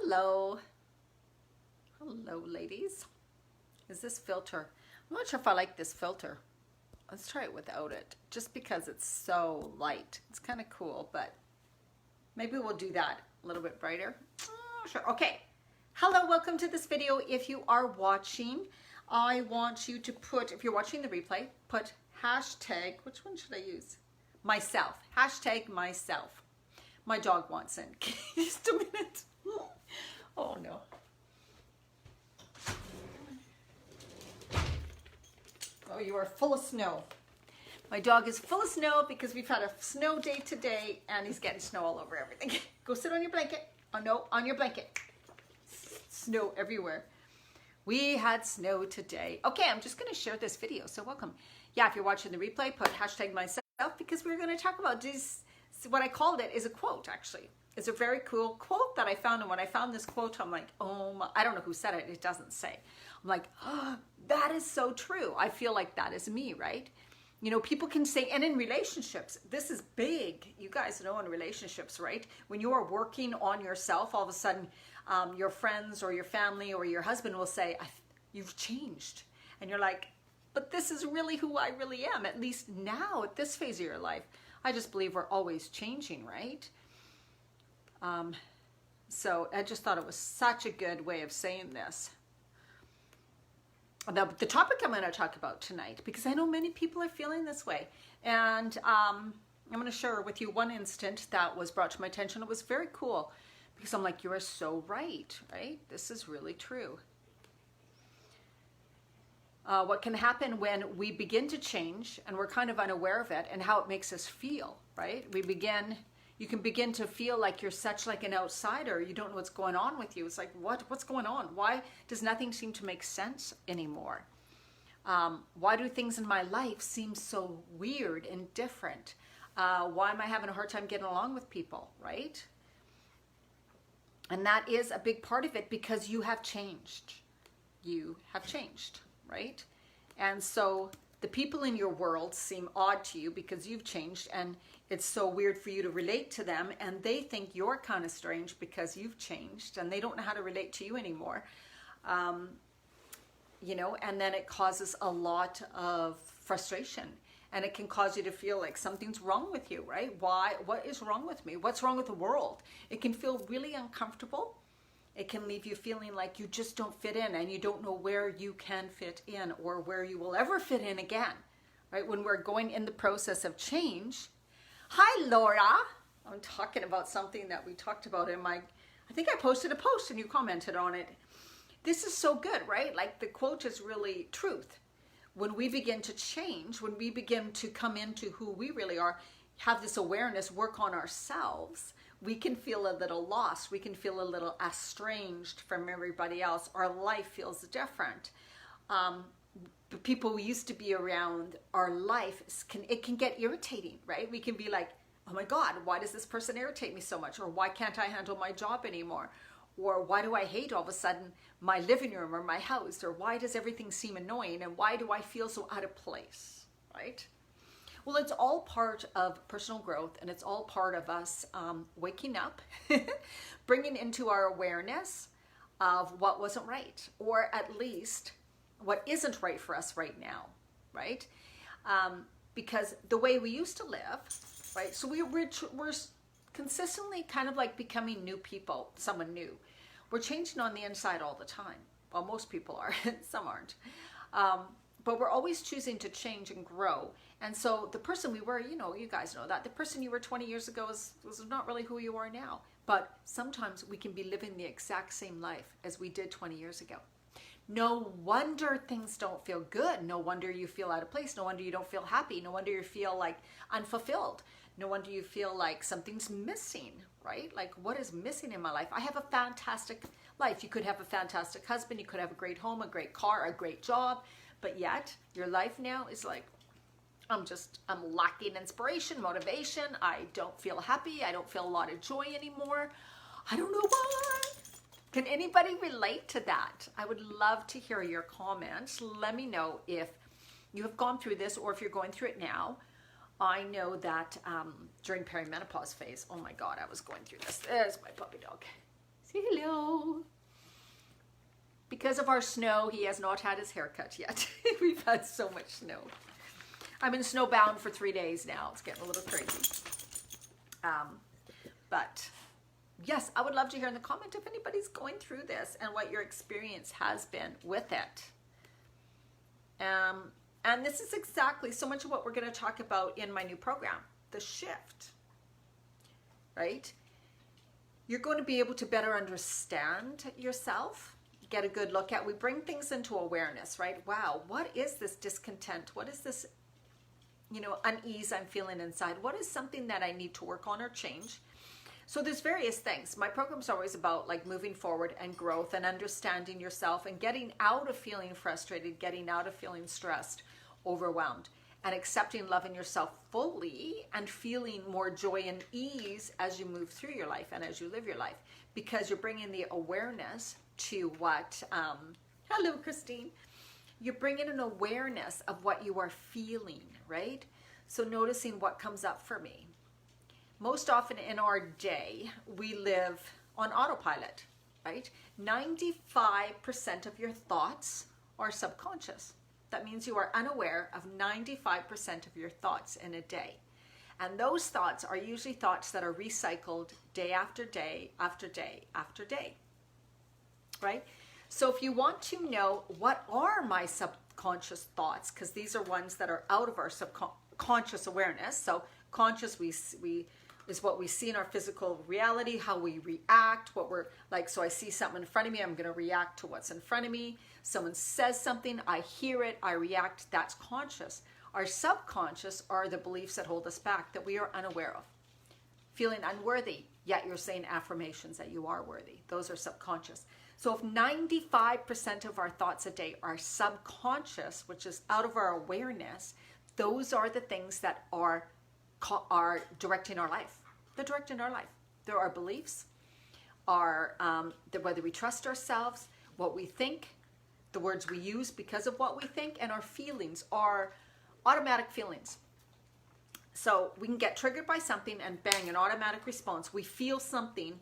Hello. Hello, ladies. Is this filter? I'm not sure if I like this filter. Let's try it without it, just because it's so light. It's kind of cool, but maybe we'll do that a little bit brighter. Oh, sure. Okay. Hello, welcome to this video. If you are watching, I want you to put, if you're watching the replay, put hashtag, which one should I use? Myself. Hashtag myself. My dog wants in. Just a minute. Oh no. Oh, you are full of snow. My dog is full of snow because we've had a snow day today and he's getting snow all over everything. Go sit on your blanket. Oh no, on your blanket. Snow everywhere. We had snow today. Okay, I'm just going to share this video, so welcome. Yeah, if you're watching the replay, put hashtag myself because we're going to talk about this. What I called it is a quote, actually. It's a very cool quote that I found, and when I found this quote, I'm like, oh my, I don't know who said it, it doesn't say. I'm like, oh, that is so true. I feel like that is me, right? You know, people can say, and in relationships, this is big. You guys know in relationships, right? When you are working on yourself, all of a sudden, your friends or your family or your husband will say, you've changed. And you're like, but this is really who I really am, at least now at this phase of your life. I just believe we're always changing, right? So I just thought it was such a good way of saying this. The topic I'm going to talk about tonight, because I know many people are feeling this way. And I'm going to share with you one instant that was brought to my attention. It was very cool because I'm like, you are so right, right? This is really true. What can happen when we begin to change and we're kind of unaware of it and how it makes us feel, right? You can begin to feel like you're such like an outsider. You don't know what's going on with you. It's like, what's going on? Why does nothing seem to make sense anymore? Why do things in my life seem so weird and different? Why am I having a hard time getting along with people, right? And that is a big part of it because you have changed. You have changed, right? And so the people in your world seem odd to you because you've changed, and it's so weird for you to relate to them, and they think you're kind of strange because you've changed and they don't know how to relate to you anymore. You know, and then it causes a lot of frustration, and it can cause you to feel like something's wrong with you, right? What is wrong with me? What's wrong with the world? It can feel really uncomfortable. It can leave you feeling like you just don't fit in and you don't know where you can fit in or where you will ever fit in again, right? When we're going in the process of change. Hi, Laura. I'm talking about something that we talked about in I think I posted a post and you commented on it. This is so good, right? Like the quote is really truth. When we begin to change, when we begin to come into who we really are, have this awareness, work on ourselves, we can feel a little lost. We can feel a little estranged from everybody else. Our life feels different. The people we used to be around, our life, it can get irritating, right? We can be like, oh my God, why does this person irritate me so much? Or why can't I handle my job anymore? Or why do I hate all of a sudden my living room or my house? Or why does everything seem annoying? And why do I feel so out of place, right? Well, it's all part of personal growth, and it's all part of us waking up, bringing into our awareness of what wasn't right, or at least what isn't right for us right now, right? Because the way we used to live, right? So we're consistently kind of like becoming new people, someone new. We're changing on the inside all the time. Well, most people are, some aren't. But we're always choosing to change and grow. And so the person we were, you know, you guys know that. The person you were 20 years ago was not really who you are now. But sometimes we can be living the exact same life as we did 20 years ago. No wonder things don't feel good. No wonder you feel out of place. No wonder you don't feel happy. No wonder you feel like unfulfilled. No wonder you feel like something's missing, right? Like, what is missing in my life? I have a fantastic life. You could have a fantastic husband. You could have a great home, a great car, a great job. But yet your life now is like, I'm lacking inspiration, motivation. I don't feel happy. I don't feel a lot of joy anymore. I don't know why. Can anybody relate to that? I would love to hear your comments. Let me know if you have gone through this or if you're going through it now. I know that during perimenopause phase, oh my God, I was going through this. There's my puppy dog. Say hello. Because of our snow, he has not had his haircut yet. We've had so much snow. I'm in snowbound for 3 days now. It's getting a little crazy. But yes, I would love to hear in the comment if anybody's going through this and what your experience has been with it. And this is exactly so much of what we're going to talk about in my new program, the shift, right? You're going to be able to better understand yourself, get a good look at. We bring things into awareness, right? Wow, what is this discontent? What is this, unease I'm feeling inside? What is something that I need to work on or change? So there's various things. My program's always about like moving forward and growth and understanding yourself and getting out of feeling frustrated, getting out of feeling stressed, overwhelmed, and accepting, loving yourself fully and feeling more joy and ease as you move through your life and as you live your life, because you're bringing the awareness to what, hello, Christine. You're bringing an awareness of what you are feeling, right? So noticing what comes up for me. Most often in our day, we live on autopilot, right? 95% of your thoughts are subconscious. That means you are unaware of 95% of your thoughts in a day. And those thoughts are usually thoughts that are recycled day after day, after day, after day, right? So if you want to know what are my subconscious thoughts, because these are ones that are out of our subconscious awareness. So conscious, we is what we see in our physical reality, how we react, what we're like. So I see something in front of me, I'm going to react to what's in front of me. Someone says something, I hear it, I react. That's conscious. Our subconscious are the beliefs that hold us back, that we are unaware of. Feeling unworthy, yet you're saying affirmations that you are worthy. Those are subconscious. So if 95% of our thoughts a day are subconscious, which is out of our awareness, those are the things that are directing our life. They're directing our life. They're our beliefs, whether we trust ourselves, what we think, the words we use because of what we think, and our feelings are automatic feelings. So we can get triggered by something and bang, an automatic response. We feel something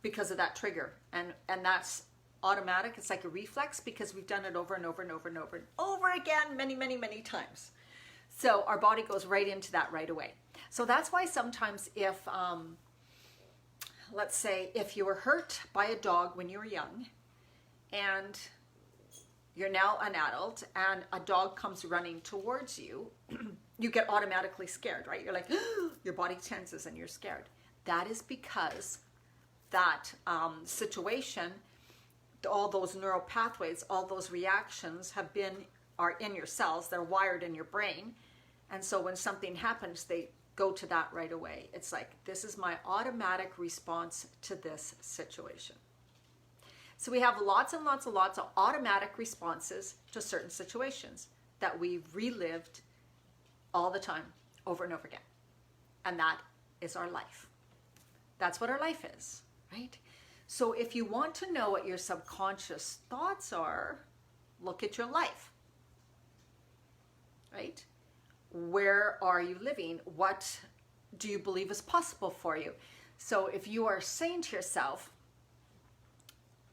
because of that trigger. And that's automatic. It's like a reflex because we've done it over and over and over and over and over again many, many, many times. So our body goes right into that right away. So that's why sometimes if, let's say, if you were hurt by a dog when you were young and you're now an adult and a dog comes running towards you, you get automatically scared, right? You're like, your body tenses and you're scared. That is because that situation, all those neural pathways, all those reactions are in your cells. They're wired in your brain. And so when something happens, they go to that right away. It's like, this is my automatic response to this situation. So we have lots and lots and lots of automatic responses to certain situations that we've relived all the time, over and over again. And that is our life. That's what our life is, right? So if you want to know what your subconscious thoughts are, look at your life, right? Where are you living? What do you believe is possible for you? So if you are saying to yourself,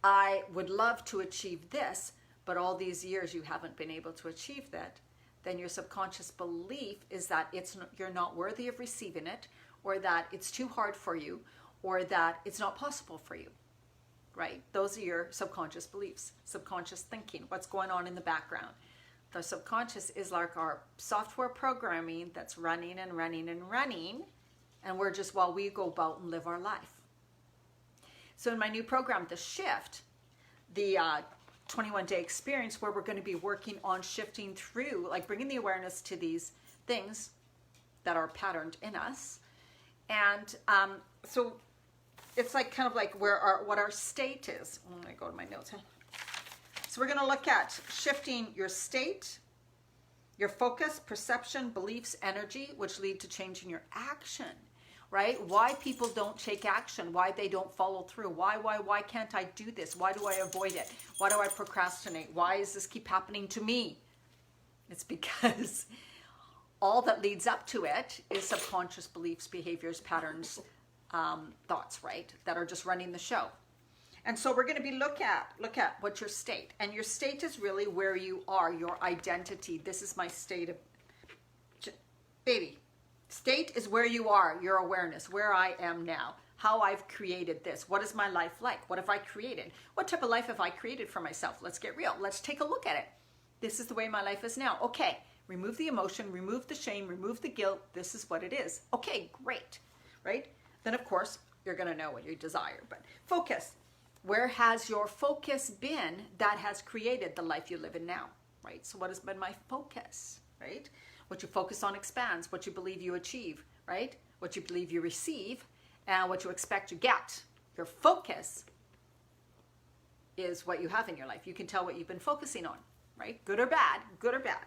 I would love to achieve this, but all these years you haven't been able to achieve that, then your subconscious belief is that you're not worthy of receiving it, or that it's too hard for you, or that it's not possible for you, right? Those are your subconscious beliefs, subconscious thinking, what's going on in the background. The subconscious is like our software programming that's running and running and running, and we're just, while we go about and live our life. So in my new program, The Shift, the 21-day experience, where we're going to be working on shifting through, like bringing the awareness to these things that are patterned in us. And so it's like kind of like what our state is. I'm going to go to my notes. So we're going to look at shifting your state, your focus, perception, beliefs, energy, which lead to change in your action, right? Why people don't take action, why they don't follow through, why can't I do this? Why do I avoid it? Why do I procrastinate? Why does this keep happening to me? It's because all that leads up to it is subconscious beliefs, behaviors, patterns, thoughts, right? That are just running the show. And so we're going to be look at what's your state. And your state is really where you are, your identity. This is my state of, baby. State is where you are, your awareness, where I am now, how I've created this. What is my life like? What have I created? What type of life have I created for myself? Let's get real. Let's take a look at it. This is the way my life is now. Okay, remove the emotion, remove the shame, remove the guilt. This is what it is. Okay, great, right? Then, of course, you're going to know what you desire. But focus. Where has your focus been that has created the life you live in now, right? So what has been my focus, right? What you focus on expands. What you believe you achieve, right? What you believe you receive and what you expect you get. Your focus is what you have in your life. You can tell what you've been focusing on, right? Good or bad, good or bad.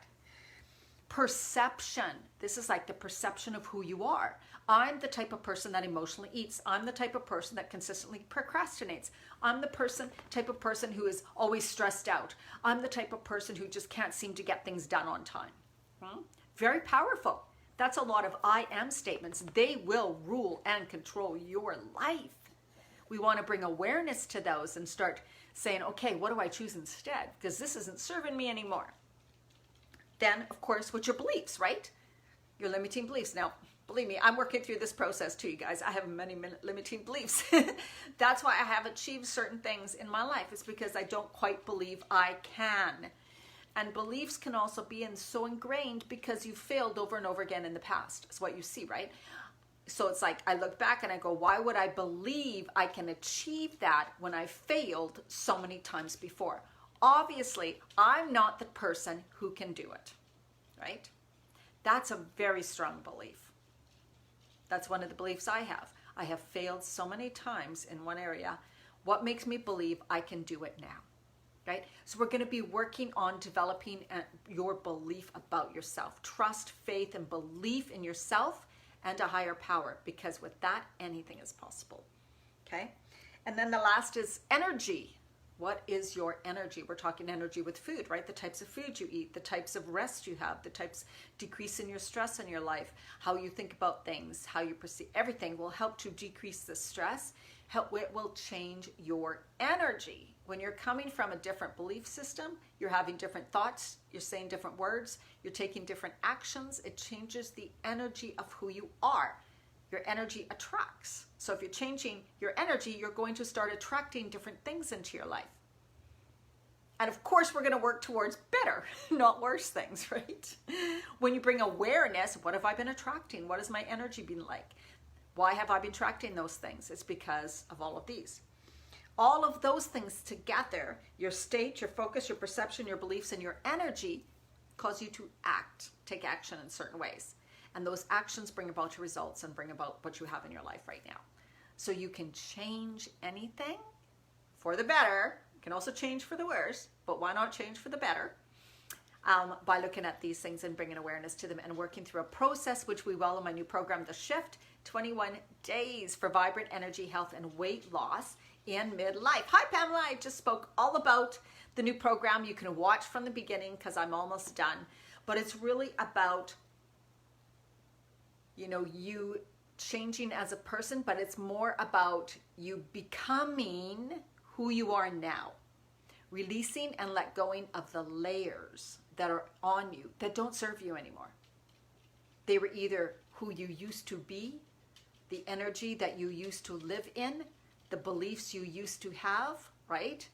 Perception. This is like the perception of who you are. I'm the type of person that emotionally eats. I'm the type of person that consistently procrastinates. I'm the type of person who is always stressed out. I'm the type of person who just can't seem to get things done on time. Very powerful. That's a lot of I am statements. They will rule and control your life. We want to bring awareness to those and start saying, okay, what do I choose instead? Because this isn't serving me anymore. Then, of course, what's your beliefs, right? Your limiting beliefs. Now, believe me, I'm working through this process too, you guys. I have many limiting beliefs. That's why I have achieved certain things in my life. It's because I don't quite believe I can. And beliefs can also be so ingrained because you failed over and over again in the past. It's what you see, right? So it's like I look back and I go, why would I believe I can achieve that when I failed so many times before? Obviously, I'm not the person who can do it, right? That's a very strong belief. That's one of the beliefs I have. I have failed so many times in one area. What makes me believe I can do it now, right? So we're going to be working on developing your belief about yourself. Trust, faith, and belief in yourself and a higher power, because with that, anything is possible, okay? And then the last is energy. What is your energy? We're talking energy with food, right? The types of food you eat, the types of rest you have, the types decrease in your stress in your life, how you think about things, how you perceive, everything will help to decrease the stress. It will change your energy. When you're coming from a different belief system, you're having different thoughts, you're saying different words, you're taking different actions, it changes the energy of who you are. Your energy attracts. So if you're changing your energy, you're going to start attracting different things into your life. And of course, we're going to work towards better, not worse things, right? When you bring awareness, what have I been attracting? What has my energy been like? Why have I been attracting those things? It's because of all of these. All of those things together, your state, your focus, your perception, your beliefs, and your energy cause you to take action in certain ways. And those actions bring about your results and bring about what you have in your life right now. So you can change anything for the better. You can also change for the worse, but why not change for the better? By looking at these things and bringing awareness to them and working through a process, which we will in my new program, The Shift, 21 days for vibrant energy, health, and weight loss in midlife. Hi, Pamela. I just spoke all about the new program. You can watch from the beginning because I'm almost done. But it's really about you changing as a person, but it's more about you becoming who you are now, releasing and let going of the layers that are on you that don't serve you anymore. They were either who you used to be, the energy that you used to live in, the beliefs you used to have, right?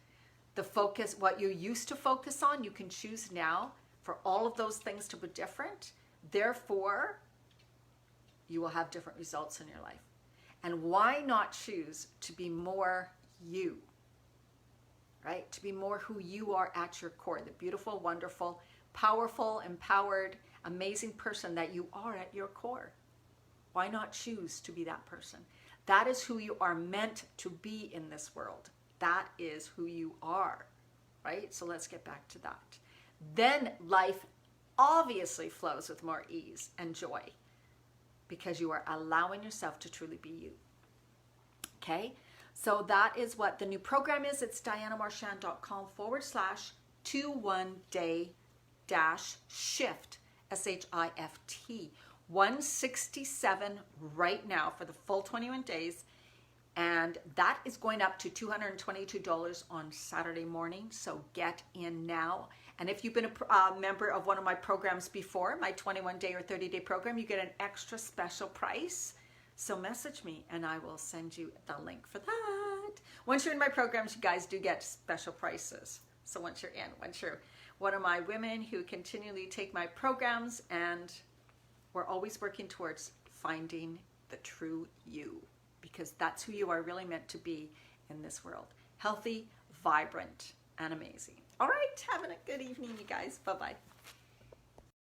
The focus, what you used to focus on, you can choose now for all of those things to be different. Therefore, you will have different results in your life. And why not choose to be more you, right? To be more who you are at your core, the beautiful, wonderful, powerful, empowered, amazing person that you are at your core. Why not choose to be that person? That is who you are meant to be in this world. That is who you are, right? So let's get back to that. Then life obviously flows with more ease and joy, because you are allowing yourself to truly be you. Okay? So that is what the new program is. It's dianamarchand.com/21day-shift, SHIFT. 167 right now for the full 21 days. And that is going up to $222 on Saturday morning. So get in now. And if you've been a member of one of my programs before, my 21-day or 30-day program, you get an extra special price. So message me and I will send you the link for that. Once you're in my programs, you guys do get special prices. So once you're in, once you're one of my women who continually take my programs, and we're always working towards finding the true you, because that's who you are really meant to be in this world. Healthy, vibrant, and amazing. All right, having a good evening, you guys. Bye-bye.